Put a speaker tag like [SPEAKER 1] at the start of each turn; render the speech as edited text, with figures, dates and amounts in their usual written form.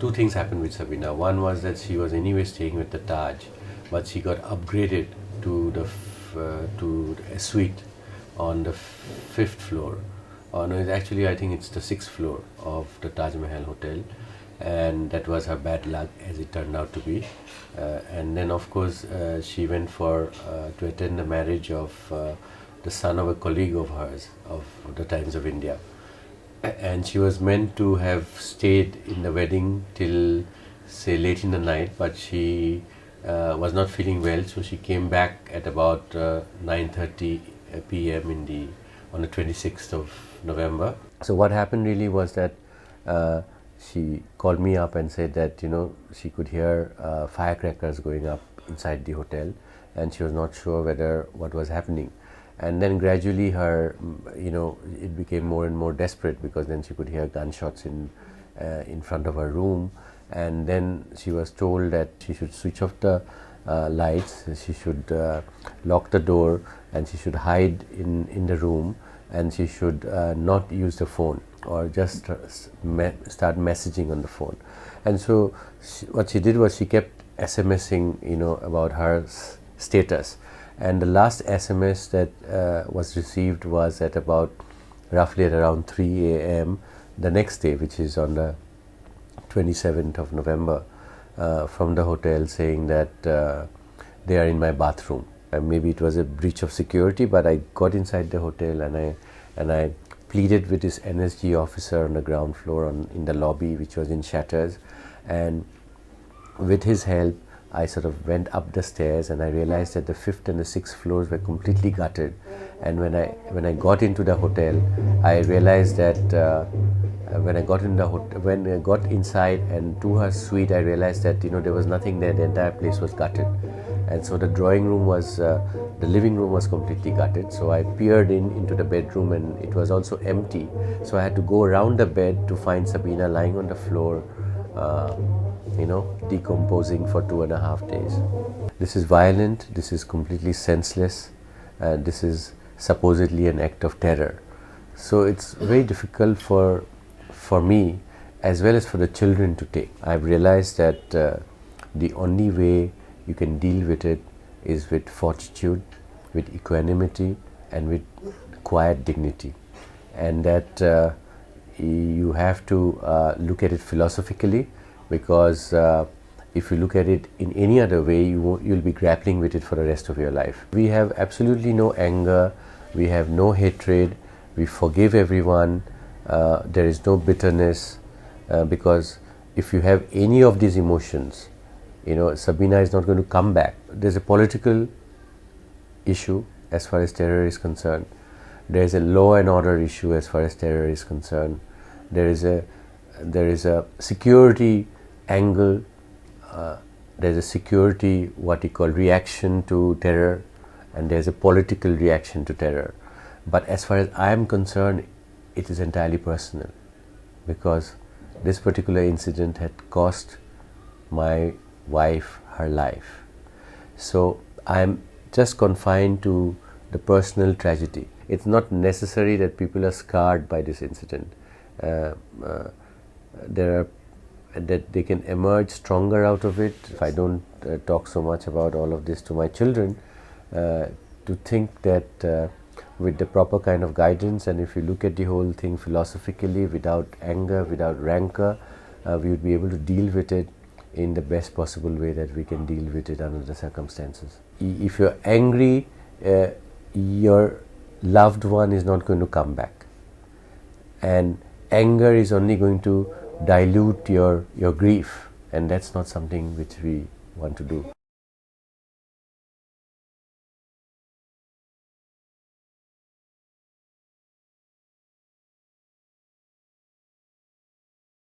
[SPEAKER 1] two things happened with Sabina. One was that she was anyway staying with the Taj, but she got upgraded to to a suite on the fifth floor. No, it's actually, I think it's the sixth floor of the Taj Mahal hotel, and that was her bad luck, as it turned out to be. And then, of course, she went to attend the marriage of the son of a colleague of hers of the Times of India. And she was meant to have stayed in the wedding till, say, late in the night, but she was not feeling well, so she came back at about 9:30 p.m. on the 26th of November. So what happened really was that she called me up and said that, she could hear firecrackers going up inside the hotel, and she was not sure what was happening. And then gradually it became more and more desperate, because then she could hear gunshots in front of her room. And then she was told that she should switch off the lights, she should lock the door, and she should hide in the room, and she should not use the phone, or just start messaging on the phone. And so what she did was she kept SMSing about her status. And the last SMS that was received was roughly at around 3 a.m. the next day, which is on the 27th of November, from the hotel, saying that they are in my bathroom. And maybe it was a breach of security, but I got inside the hotel and I pleaded with this NSG officer on the ground floor in the lobby, which was in shatters, and with his help I sort of went up the stairs, and I realized that the fifth and the sixth floors were completely gutted. And when I got into the hotel, I realized that when I got inside and to her suite, I realized that there was nothing there. The entire place was gutted, and so the living room was completely gutted. So I peered into the bedroom, and it was also empty. So I had to go around the bed to find Sabina lying on the floor, decomposing for 2.5 days. This is violent, this is completely senseless, this is supposedly an act of terror. So it's very difficult for me, as well as for the children, to take. I've realized that the only way you can deal with it is with fortitude, with equanimity, and with quiet dignity. And that you have to look at it philosophically, because if you look at it in any other way, you'll be grappling with it for the rest of your life. We have absolutely no anger, we have no hatred, we forgive everyone, there is no bitterness, because if you have any of these emotions, Sabina is not going to come back. There's a political issue as far as terror is concerned. There is a law and order issue as far as terror is concerned. There is a security angle, there's a security, what you call, reaction to terror, and there's a political reaction to terror. But as far as I am concerned, it is entirely personal, because this particular incident had cost my wife her life. So I am just confined to the personal tragedy. It's not necessary that people are scarred by this incident. That they can emerge stronger out of it. If I don't talk so much about all of this to my children, to think that with the proper kind of guidance, and if you look at the whole thing philosophically, without anger, without rancor, we would be able to deal with it in the best possible way that we can deal with it under the circumstances. If you're angry, your loved one is not going to come back, and anger is only going to dilute your grief, and that's not something which we want to do.